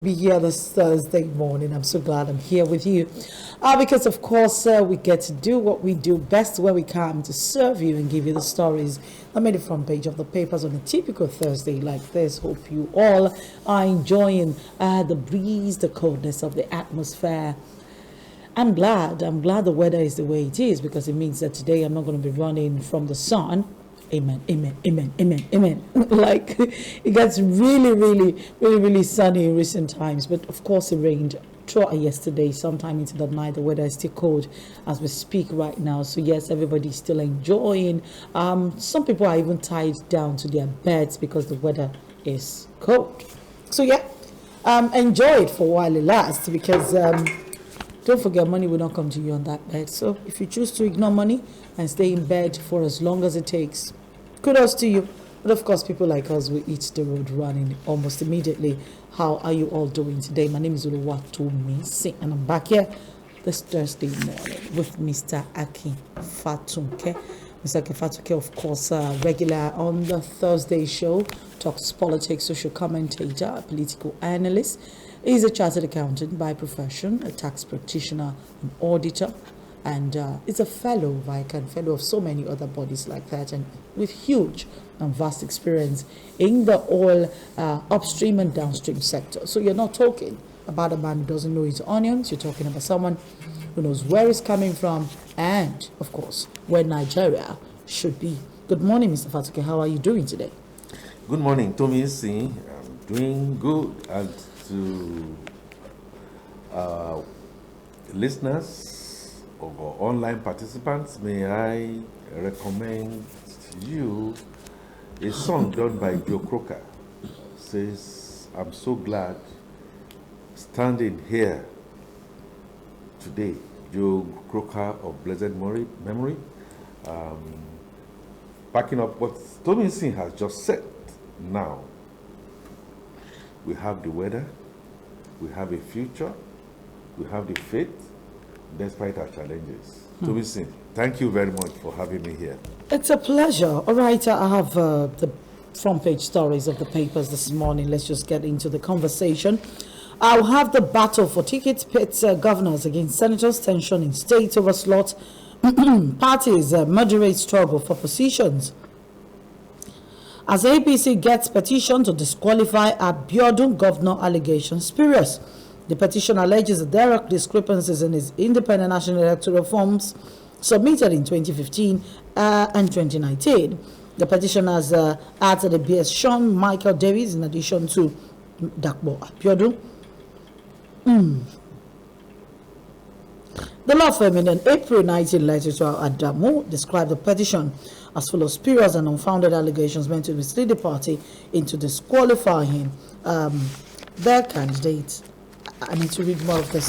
Be here this Thursday morning. I'm so glad I'm here with you. Because, of course, we get to do what we do best where we come to serve you and give you the stories that made the front page of the papers on a typical Thursday like this. Hope you all are enjoying the breeze, the coldness of the atmosphere. I'm glad. I'm glad the weather is the way it is because it means that today I'm not going to be running from the sun. Amen, amen, amen, amen, amen. Like it gets really sunny in recent times, but of course it rained throughout yesterday, sometime into the night. The weather is still cold as we speak right now. So yes, everybody's still enjoying. Some people are even tied down to their beds because the weather is cold. So yeah, enjoy it for a while it lasts because don't forget, money will not come to you on that bed. So if you choose to ignore money and stay in bed for as long as it takes, kudos to you. But of course, people like us will eat the road running almost immediately. How are you all doing today? My name is Oluwatomi, and I'm back here this Thursday morning with Mr. Akin Fatunke. Mr. Akin Fatunke, of course, regular on the Thursday show, talks politics, social commentator, a political analyst. He's a chartered accountant by profession, a tax practitioner, an auditor, and is a fellow, vacant fellow of so many other bodies like that, and with huge and vast experience in the oil upstream and downstream sector. So you're not talking about a man who doesn't know his onions. You're talking about someone who knows where it's coming from and, of course, where Nigeria should be. Good morning, Mr. Fatunke. How are you doing today? Good morning, Tommy. I'm doing good. And to listeners or online participants, may I recommend to you a song done by Joe Crocker. Says, I'm so glad standing here today. Joe Crocker of blessed memory. Backing up what Tommy Singh has just said now. We have the weather, we have a future, we have the faith, despite our challenges. Tommy Singh, thank you very much for having me here. It's a pleasure. All right, I have the front page stories of the papers this morning. Let's just get into the conversation. I'll have the battle for tickets pits governors against senators, tension in states over slot, parties, moderate struggle for positions. As APC gets petition to disqualify Abiodun governor allegations spurious. The petition alleges that there are discrepancies in his independent national electoral forms submitted in 2015 and 2019. The petition has added the BS Sean Michael Davis in addition to Dakbo Abiodun. The law firm in an April 19 letter to Adamu described the petition as full of spurious and unfounded allegations meant to mislead the party into disqualifying their candidate. I need to read more of this.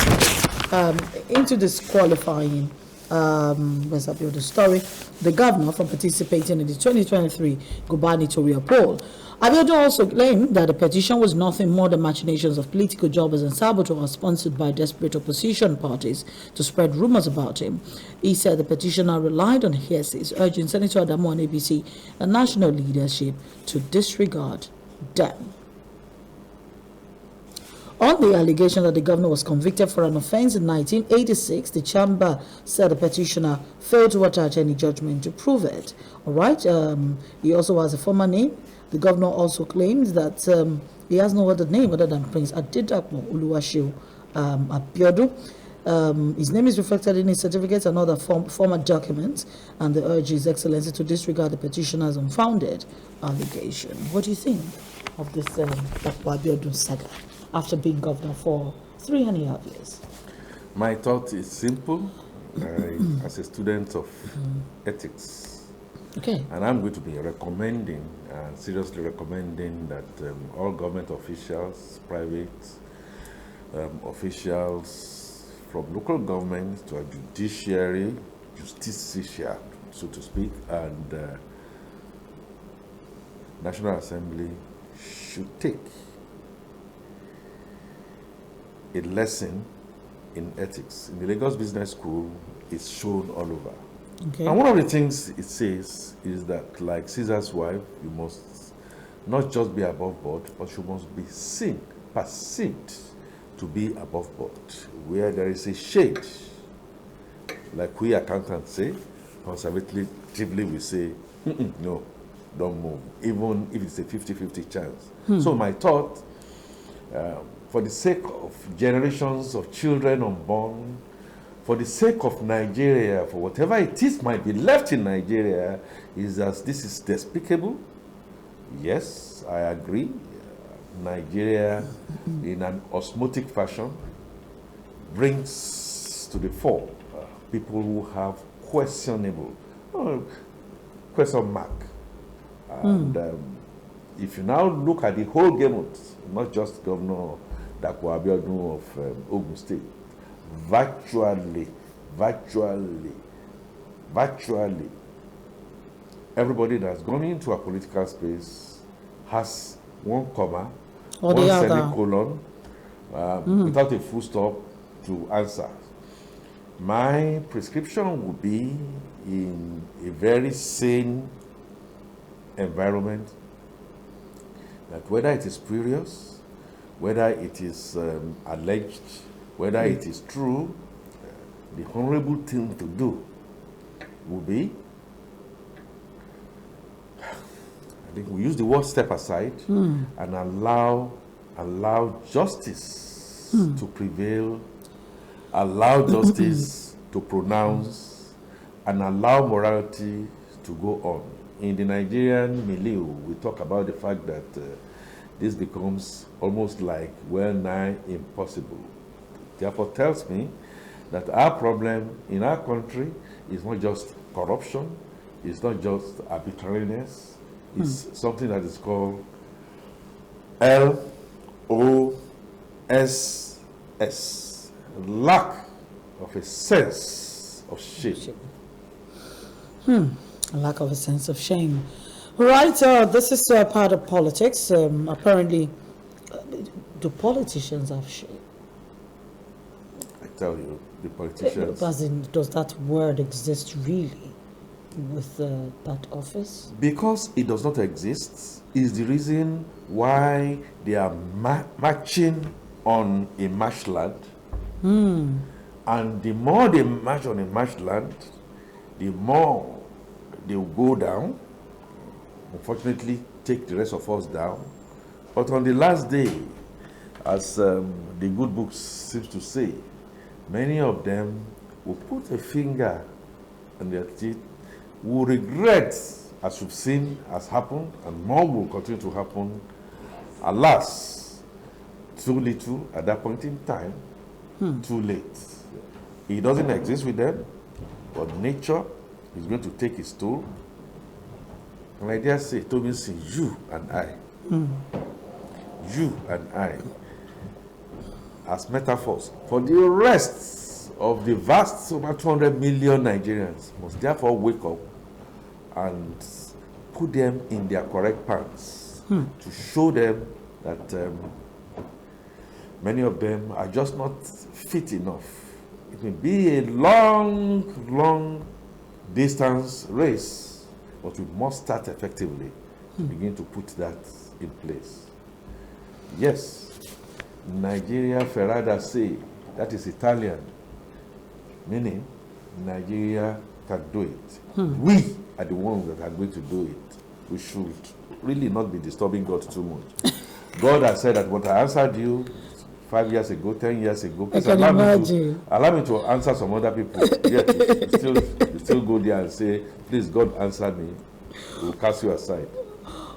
Into disqualifying, where's that the story? The governor from participating in the 2023 gubernatorial poll. Abiodun also claimed that the petition was nothing more than machinations of political jobbers and saboteurs sponsored by desperate opposition parties to spread rumors about him. He said the petitioner relied on hearsays, urging Senator Adamu and ABC and national leadership to disregard them. On the allegation that the governor was convicted for an offense in 1986, the chamber said the petitioner failed to attach any judgment to prove it. All right. He also has a former name. The governor also claims that he has no other name other than Prince Adedapo Oluwaseun Abiodun. His name is reflected in his certificates and other former documents, and the urge His Excellency to disregard the petitioner's unfounded allegation. What do you think of this Dapo Abiodun saga after being governor for 3.5 years? My thought is simple. As a student of ethics, Okay. and I'm going to be recommending, seriously recommending that all government officials, private officials, from local government to a judiciary, justiciar, so to speak, and National Assembly should take a lesson in ethics. In the Lagos Business School, it's shown all over. Okay. And one of the things it says is that, like Caesar's wife, you must not just be above board, but you must be seen perceived to be above board, where there is a shade, like we accountants say, conservatively we say, no, don't move, even if it's a 50-50 chance. So my thought, for the sake of generations of children unborn, for the sake of Nigeria, for whatever it is might be left in Nigeria, is that this is despicable. Yes, I agree. Nigeria, in an osmotic fashion, brings to the fore people who have questionable, question mark. And if you now look at the whole gamut, not just Governor Dapo Abiodun of Ogun State, virtually, everybody that's gone into a political space has one comma, Or one the other. semicolon, without a full stop to answer. My prescription would be in a very sane environment, that whether it is spurious, whether it is alleged, whether it is true, the honorable thing to do would be, I think we use the word step aside and allow justice to prevail, allow justice to pronounce, and allow morality to go on. In the Nigerian milieu, we talk about the fact that this becomes almost like well-nigh impossible. Therefore tells me that our problem in our country is not just corruption, it's not just arbitrariness, it's something that is called LOSS, lack of a sense of shame. A lack of a sense of shame. Right, this is part of politics. Apparently, do politicians have shame? I tell you, the politicians. As in, does that word exist really with that office? Because it does not exist is the reason why they are marching on a marshland. And the more they march on a marshland, the more they will go down, unfortunately take the rest of us down. But on the last day, as the good book seems to say, many of them will put a finger on their teeth, will regret, as we've seen has happened, and more will continue to happen. Alas, too little at that point in time, too late. It doesn't exist with them, but nature is going to take its toll. And I dare say, Toby, you and I, as metaphors for the rest of the vast over 200 million Nigerians, must therefore wake up and put them in their correct pants to show them that many of them are just not fit enough. It may be a long distance race, but we must start effectively to begin to put that in place. Yes, Nigeria Ferrada say, that is Italian, meaning Nigeria can do it. We are the ones that are going to do it. We should really not be disturbing God too much. God has said that what I answered you 5 years ago, 10 years ago, please allow me to answer some other people. Yet you still go there and say, please, God, answer me. We'll cast you aside.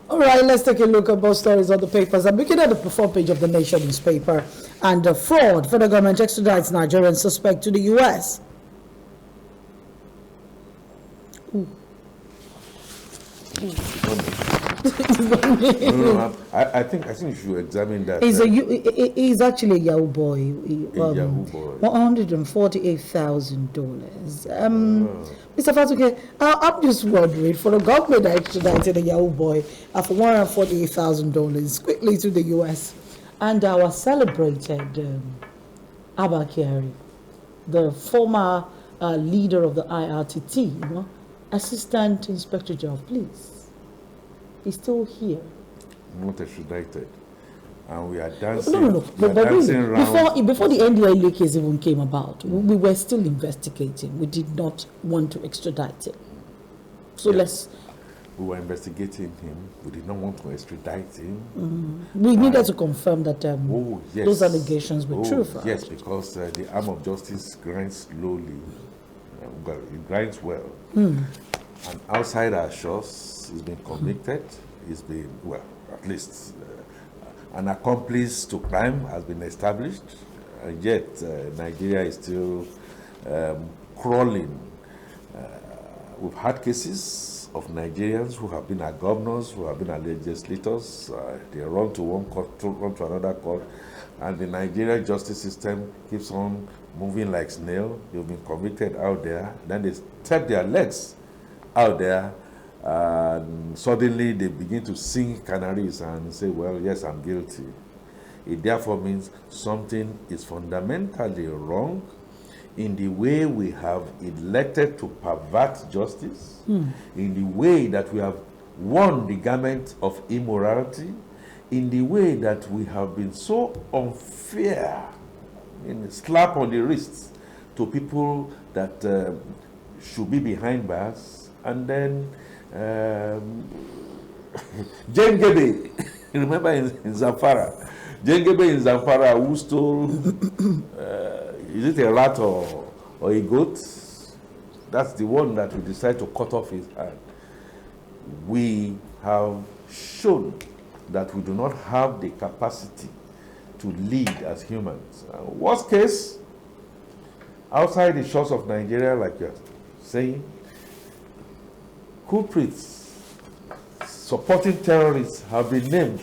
All right, let's take a look at both stories on the papers. I'm looking at the front page of the Nation newspaper. And fraud. Federal government extradites Nigerian suspect to the U.S. No, I think you should examine that. He's actually a Yahoo boy. Yahoo boy. $148,000. Mr. Fatunke, I'm just wondering, for the government that extradited a Yahoo boy for $148,000 quickly to the U.S. and our celebrated Abba Kyari, the former leader of the IRTT, Assistant Inspector General, please. He's still here. Not extradited. and we are dancing. No. We are But dancing really, around. before the NDIA case even came about, we were still investigating. We did not want to extradite him. So Yes. We were investigating him. We did not want to extradite him. we needed to confirm that Oh, yes. those allegations were true for Yes, us. because the arm of justice grinds slowly. Well, it grinds well. And outside our shores, he's been convicted. He's been, well, at least an accomplice to crime has been established. And yet, Nigeria is still crawling. We've had cases of Nigerians who have been our governors, who have been our legislators. They run to one court, run to another court, and the Nigerian justice system keeps on moving like snail. They've been convicted out there, then they step their legs out there, and suddenly they begin to sing canaries and say, well, yes, I'm guilty. It therefore means something is fundamentally wrong in the way we have elected to pervert justice, in the way that we have worn the garment of immorality, in the way that we have been so unfair, in slap on the wrists to people that should be behind bars, and then Jane Gebe, remember in Zamfara, Jane Gebe in Zamfara who stole is it a rat or a goat? That's the one that we decide to cut off his hand. We have shown that we do not have the capacity to lead as humans. Worst case, outside the shores of Nigeria, like you're saying, culprits supporting terrorists have been named.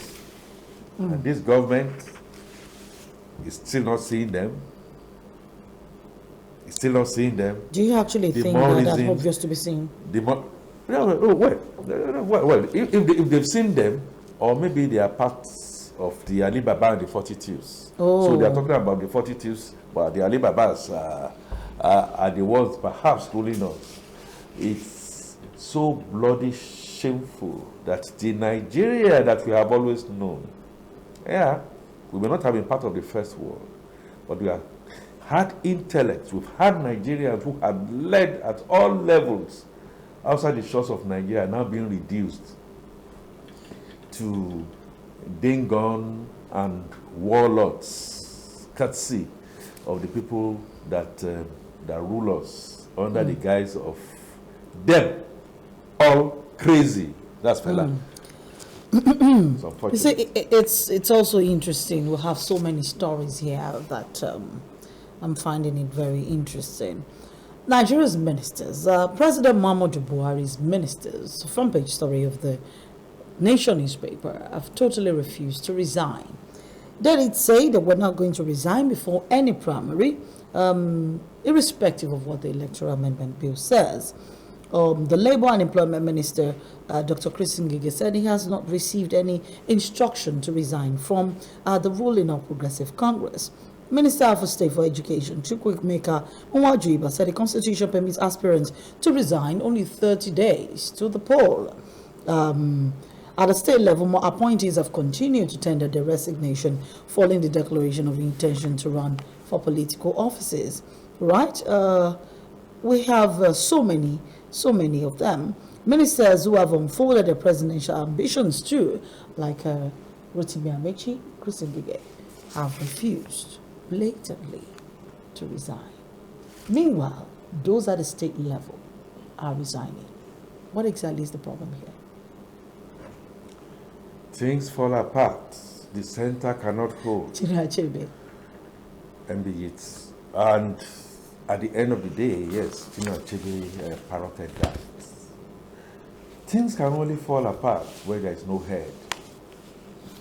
And this government is still not seeing them. Still not seeing them. Do you actually think that that's obvious to be seen? Well, if they've seen them, or maybe they are parts of the Alibaba and the 40 Thieves. So they are talking about the 40 Thieves, but the Alibabas are the ones perhaps ruling us. It's so bloody shameful that the Nigeria that we have always known, we may not have been part of the First World, but we have had intellects, we've had Nigerians who have led at all levels outside the shores of Nigeria now being reduced to dingon and warlords, courtesy of the people that rule us under the guise of them all crazy. That's fella. You see, it's also interesting. We have so many stories here that I'm finding it very interesting. Nigeria's ministers, President Muhammadu Buhari's ministers, front page story of the Nation newspaper, have totally refused to resign. They did say they were not going to resign before any primary, irrespective of what the electoral amendment bill says. The Labour and Employment Minister, Dr. Chris Ngige, said he has not received any instruction to resign from the ruling of Progressive Congress. Minister of State for Education, Chukwuemeka Nwajuiba, said the Constitution permits aspirants to resign only 30 days to the poll. At the state level, more appointees have continued to tender their resignation following the declaration of intention to run for political offices. Right? We have so many of them. Ministers who have unfolded their presidential ambitions too, like Rotimi Amechi, Chris Ngige, have refused blatantly to resign. Meanwhile, those at the state level are resigning. What exactly is the problem here? Things fall apart. The center cannot hold. Achebe. And at the end of the day, yes, Achebe parroted that. Things can only fall apart where there is no head,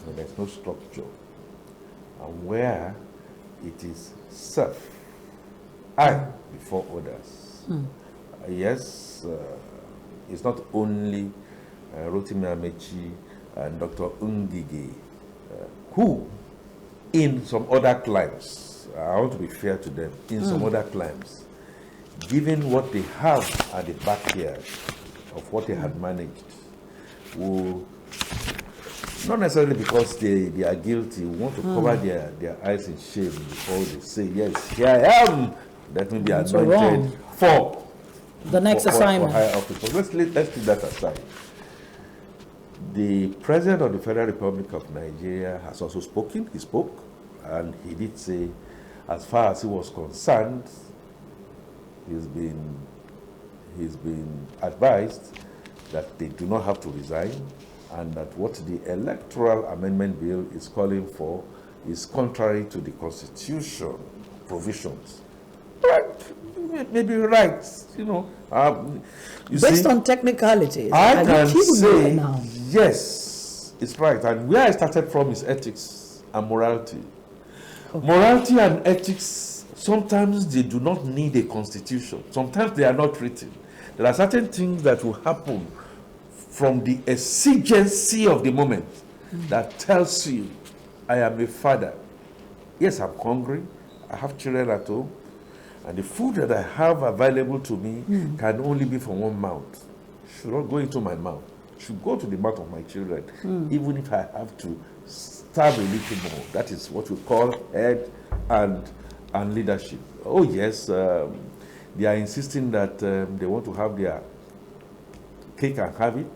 where there is no structure, and where it is self, I before others. Yes, it's not only Rotimi Amechi and Dr. Ngige, who in some other climes, I want to be fair to them, in some other climes, given what they have at the backyard of what they had managed, will Not necessarily because they are guilty. We want to cover their eyes in shame before they say, yes, here I am. Let me be anointed for the next assignment. For higher office. So let's leave that aside. The President of the Federal Republic of Nigeria has also spoken. He spoke, and he did say, as far as he was concerned, he's been advised that they do not have to resign, and that what the electoral amendment bill is calling for is contrary to the Constitution provisions. Right, maybe right, you know. Based on technicalities, I can say yes, it's right. And where I started from is ethics and morality. Okay. Morality and ethics, sometimes they do not need a constitution. Sometimes they are not written. There are certain things that will happen from the exigency of the moment that tells you, I am a father. Yes, I'm hungry. I have children at home. And the food that I have available to me can only be from one mouth. It should not go into my mouth. It should go to the mouth of my children, even if I have to starve a little more. That is what we call head and leadership. Oh yes, they are insisting that they want to have their cake and have it.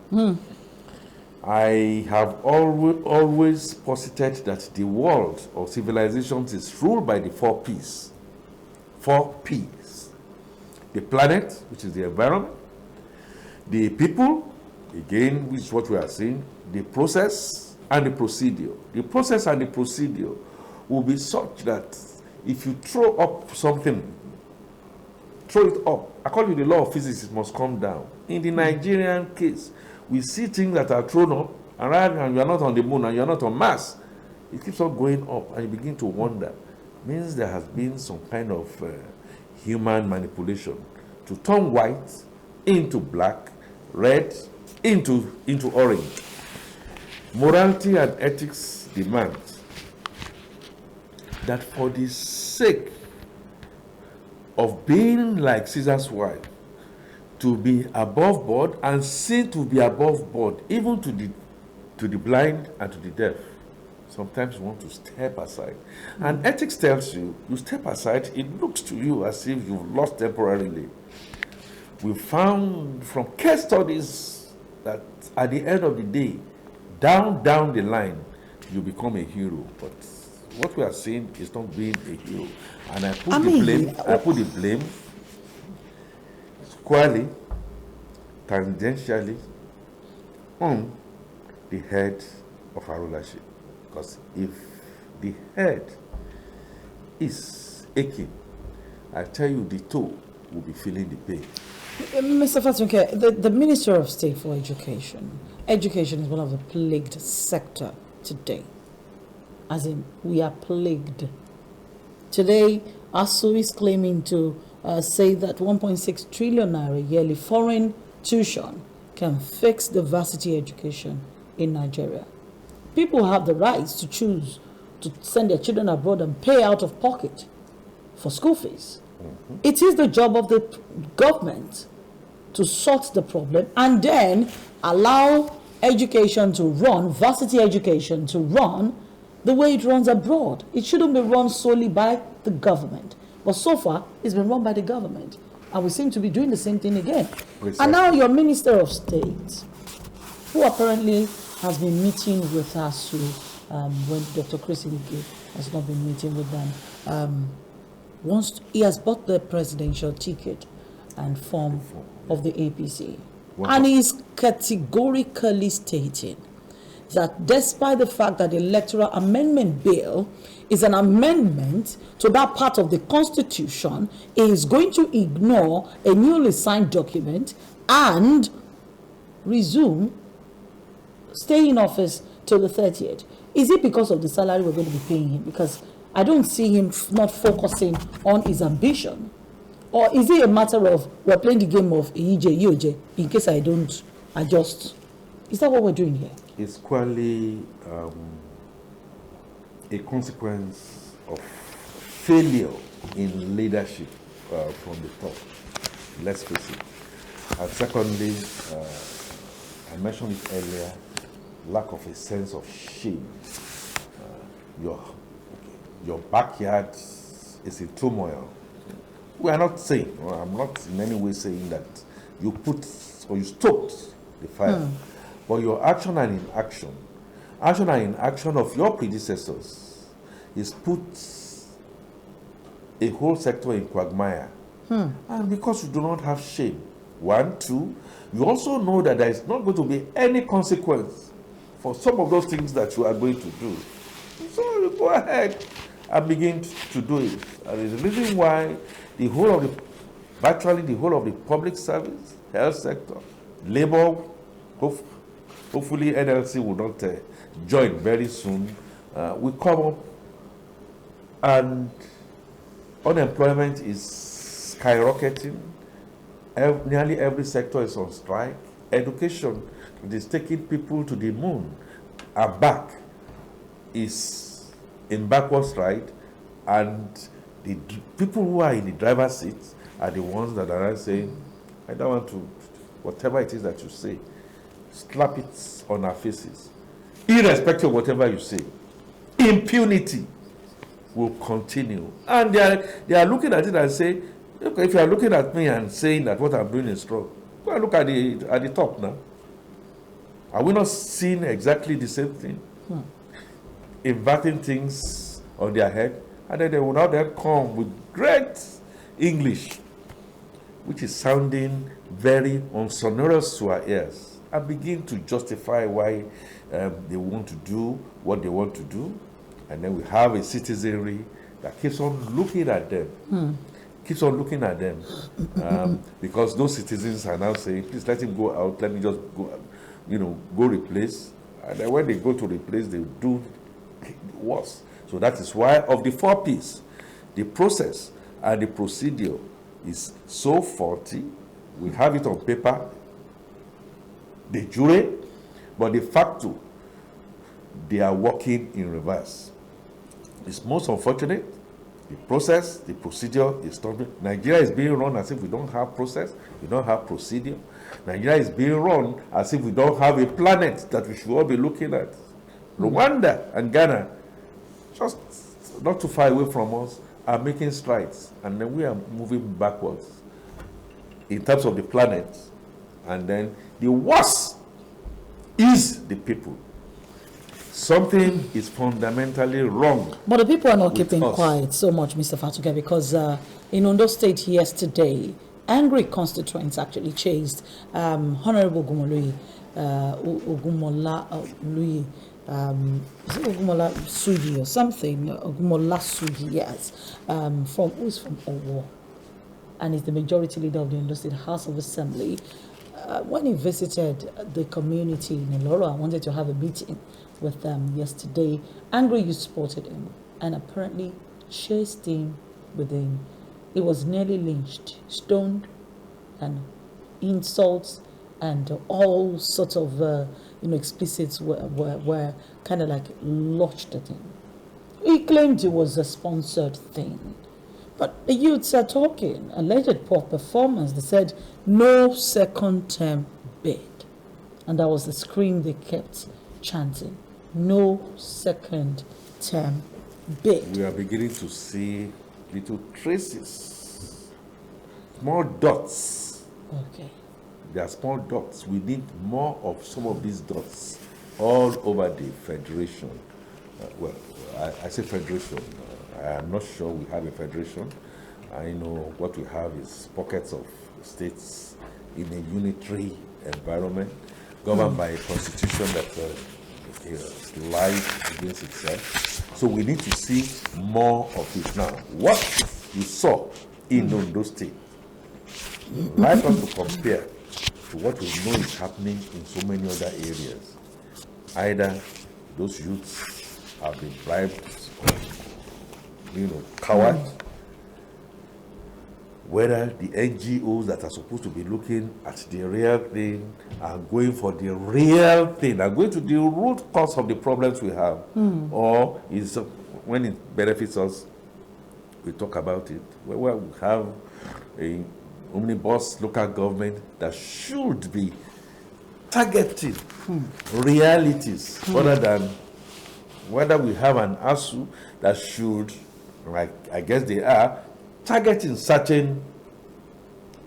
I have always posited that the world of civilizations is ruled by the 4 P's. 4 P's. The planet, which is the environment. The people, again, which is what we are seeing. The process and the procedure. The process and the procedure will be such that if you throw up something, throw it up. According to the law of physics, it must come down. In the Nigerian case, we see things that are thrown up, and rather than you are not on the moon and you are not on Mars, it keeps on going up, and you begin to wonder. Means there has been some kind of human manipulation to turn white into black, red into orange. Morality and ethics demand that for the sake of being like Caesar's wife, to be above board and seen to be above board, even to the blind and to the deaf. Sometimes you want to step aside. And ethics tells you step aside, it looks to you as if you've lost temporarily. We found from case studies that at the end of the day, down the line, you become a hero. But what we are seeing is not being a hero. And I put the blame squarely, tangentially, on the head of our rulership. Because if the head is aching, I tell you the toe will be feeling the pain. Mr. Fatunke, the Minister of State for Education is one of the plagued sector today. As in, we are plagued. Today, ASU is claiming to say that 1.6 trillion naira yearly foreign tuition can fix the varsity education in Nigeria. People have the rights to choose to send their children abroad and pay out of pocket for school fees. It is the job of the government to sort the problem and then allow education to run, varsity education to run the way it runs abroad. It shouldn't be run solely by the government. But so far, it's been run by the government. And we seem to be doing the same thing again. Precisely. And now your Minister of State, who apparently has been meeting with us when Dr. Chris Ilike has not been meeting with them. He has bought the presidential ticket and form of the APC. Wow. And he is categorically stating that despite the fact that the electoral amendment bill is an amendment to that part of the Constitution, he is going to ignore a newly signed document and resume stay in office till the 30th. Is it because of the salary we're going to be paying him? Because I don't see him not focusing on his ambition. Or is it a matter of we're playing the game of EJ, in case I don't adjust? Is that what we're doing here? It's clearly a consequence of failure in leadership from the top. Let's face it. And secondly, I mentioned it earlier, lack of a sense of shame. Your backyard is in turmoil. We are not saying, or I'm not in any way saying that you put or you stoked the fire, but your action and inaction of your predecessors is put a whole sector in quagmire. And because you do not have shame, 1, 2, you also know that there is not going to be any consequence for some of those things that you are going to do. So you go ahead and begin to do it. And the reason why virtually the whole of the public service, health sector, labor, hopefully NLC will not join very soon, will come up, and unemployment is skyrocketing. Nearly every sector is on strike. Education, it is taking people to the moon and back, is in backward stride, and the people who are in the driver's seat are the ones that are saying, I don't want to, whatever it is that you say, slap it on our faces. Irrespective of whatever you say, impunity will continue. And they are looking at it and say, okay, if you are looking at me and saying that what I'm doing is wrong, go and look at the top now. Are we not seeing exactly the same thing? Inverting things on their head, and then they will now then come with great English, which is sounding very unsonorous to our ears, and begin to justify why they want to do what they want to do. And then we have a citizenry that keeps on looking at them, because those citizens are now saying, please let him go out, let me just go, go replace. And then when they go to replace, they do worse. So that is why of the 4 P's, the process and the procedure is so faulty. We have it on paper, de jure, but de facto, they are working in reverse. It's most unfortunate. The process, the procedure is stopping. Nigeria is being run as if we don't have process, we don't have procedure. Nigeria is being run as if we don't have a planet that we should all be looking at. Rwanda and Ghana, just not too far away from us, are making strides, and then we are moving backwards in terms of the planet. And then the worst is the people. Something is fundamentally wrong. But the people are not keeping us. quiet so much, Mr. Fatunke, because in Ondo State yesterday, angry constituents actually chased Honorable Ogumola Lui, is it Ogumola Sugi or something? Ogumola Sugi, yes, who's from Owo, and is the majority leader of the Ondo State House of Assembly. When he visited the community in Eloro, I wanted to have a meeting with them yesterday. Angry youth spotted him and apparently chased him within. He was nearly lynched, stoned, and insults and all sorts of explicits were kind of like lodged at him. He claimed it was a sponsored thing. But the youths are talking, alleged poor performance. They said no second term bid. And that was the scream they kept chanting. No second term bid. We are beginning to see little traces, small dots. Okay. They are small dots. We need more of some of these dots all over the federation. I say federation. I am not sure we have a federation. I know what we have is pockets of states in a unitary environment, governed by a constitution that lies against itself. So we need to see more of it now. What you saw in Ondo State, like us to compare to what we know is happening in so many other areas. Either those youths have been bribed or coward, whether the NGOs that are supposed to be looking at the real thing are going for the real thing, are going to the root cause of the problems we have, or is when it benefits us, we talk about it. Where we have a omnibus local government that should be targeting realities other than whether we have an ASU that should, like I guess they are, targeting certain,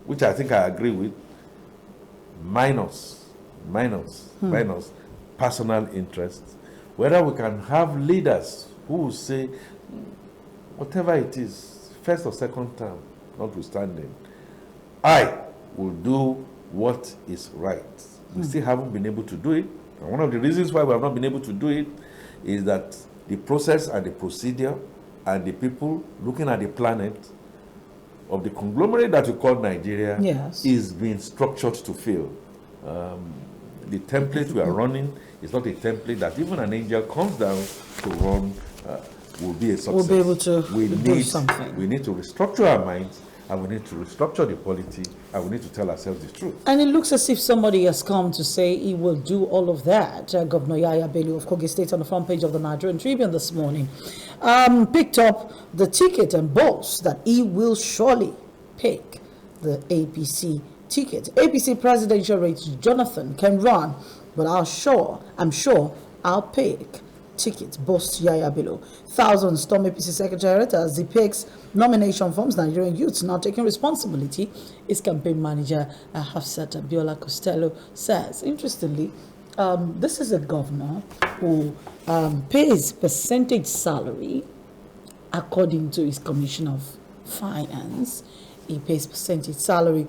which I think I agree with, minus personal interests. Whether we can have leaders who will say, whatever it is, first or second term, notwithstanding, I will do what is right. We still haven't been able to do it. And one of the reasons why we have not been able to do it is that the process and the procedure and the people looking at the planet of the conglomerate that we call Nigeria is being structured to fail. The template we are running is not a template that even an angel comes down to run will be a success. We'll be able to do something. We need to restructure our minds, and we need to restructure the polity, and we need to tell ourselves the truth. And it looks as if somebody has come to say he will do all of that. Governor Yaya Bello of Kogi State, on the front page of the Nigerian Tribune this morning, picked up the ticket and boasts that he will surely pick the APC ticket. APC presidential race Jonathan can run, but I'm sure I'll pick ticket, boasts Yaya Bello. Thousands storm APC secretariat as he picks nomination forms. Nigerian youths now taking responsibility. His campaign manager, Hafsat Abiola Costello, says. Interestingly, this is a governor who pays percentage salary according to his commission of finance. He pays percentage salary.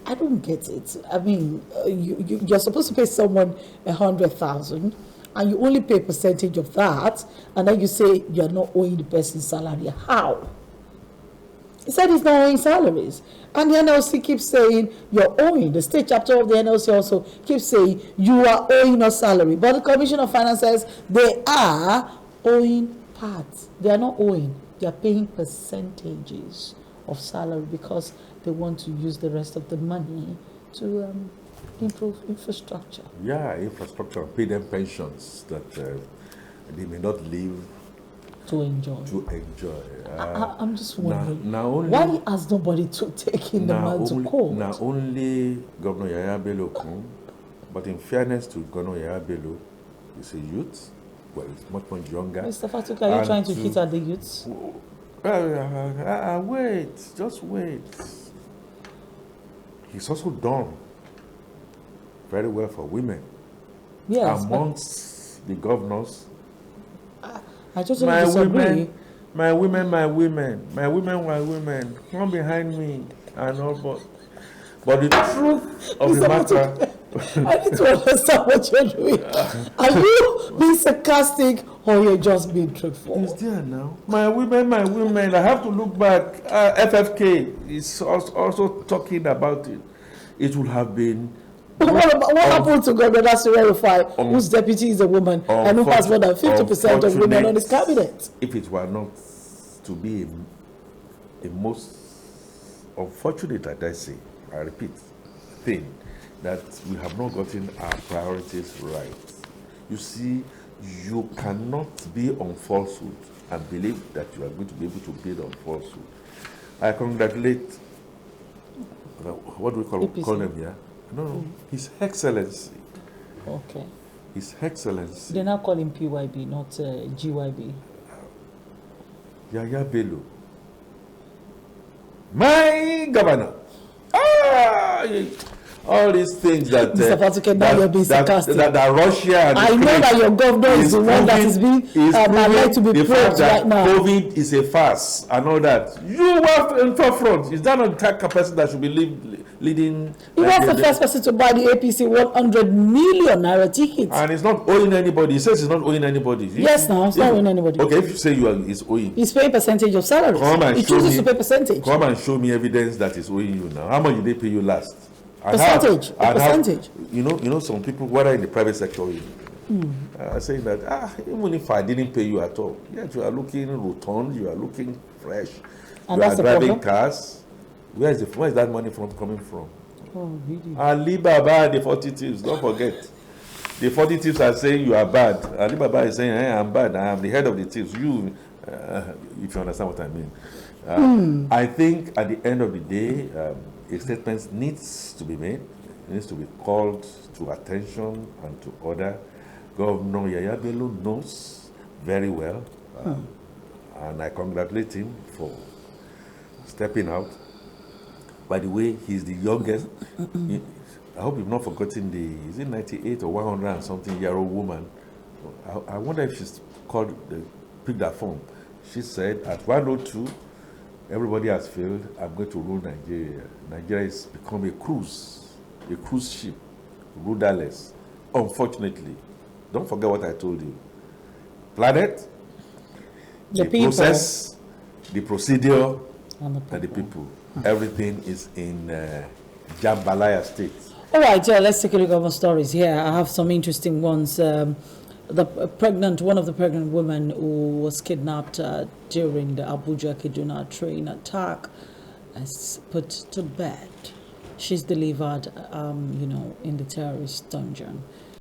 I don't get it. I mean, you're supposed to pay someone 100,000, and you only pay percentage of that, and then you say you're not owing the person's salary. How? He said he's not owing salaries. And the NLC keeps saying you're owing. The state chapter of the NLC also keeps saying you are owing no salary. But the Commission of Finance says they are owing parts. They are not owing. They are paying percentages of salary because they want to use the rest of the money to improve infrastructure. Yeah, infrastructure, pay them pensions that they may not live to enjoy. I'm just wondering, why has nobody taken the man to court? Now only Governor Yaya Bello come, but in fairness to Governor Yaya Bello, he's a youth, well, he's much younger. Mr. Fatunke, are you trying to hit at the youths? Wait, just wait. He's also done very well for women. Yes. Amongst the governors, I totally disagree. My women, come behind me and all, but the truth of the matter. I need to understand what you're doing. Are you being sarcastic or you're just being truthful? It's there now. My women. I have to look back. FFK is also talking about it. It would have been. What happened to Governor Nasir, whose deputy is a woman and who has more than 50% of women on his cabinet? If it were not to be a most unfortunate, I repeat, thing, that we have not gotten our priorities right. You see, you cannot be on falsehood and believe that you are going to be able to build on falsehood. I congratulate, what do we call them here? No, His Excellency. Okay. His Excellency. They now call him PYB, not GYB. Yaya Bello. My governor. All these things that Mr. Fatunke, now you're being sarcastic. That Russia and I know that your governor is the one that is being allowed to be praised right now. COVID is a farce and all that. You were in forefront. Is that not the type of person that should be leading? He was the first person to buy the APC 100 million naira ticket. And he's not owing anybody. He says he's not owing anybody. Yes, no, he's not owing anybody. Okay, if you say he's owing. He's paying percentage of salary. He chooses to pay percentage. Come and show me evidence that he's owing you now. How much did they pay you last? Percentage. You know, some people, whether in the private sector, are saying that even if I didn't pay you at all, yet you are looking rotund, you are looking fresh, and you are driving cars. Where is that money coming from? Oh, really? Alibaba, the 40 thieves, don't forget. The 40 thieves are saying you are bad. Alibaba is saying, I'm bad. I am the head of the thieves. You, if you understand what I mean. I think at the end of the day, a statement needs to be made. needs to be called to attention and to order. Governor Yaya Bello knows very well, and I congratulate him for stepping out. By the way, he's the youngest. I hope you've not forgotten is it 98 or 100 and something year old woman? I wonder if she's picked that phone. She said at 102, everybody has failed. I'm going to rule Nigeria. Nigeria has become a cruise ship, rudderless. Unfortunately, don't forget what I told you. Planet, the process, the procedure, and the people. Everything is in jambalaya state. All right, let's take a look at more stories here. I have some interesting ones. One of the pregnant women who was kidnapped during the Abuja Kaduna train attack is put to bed. She's delivered, in the terrorist dungeon.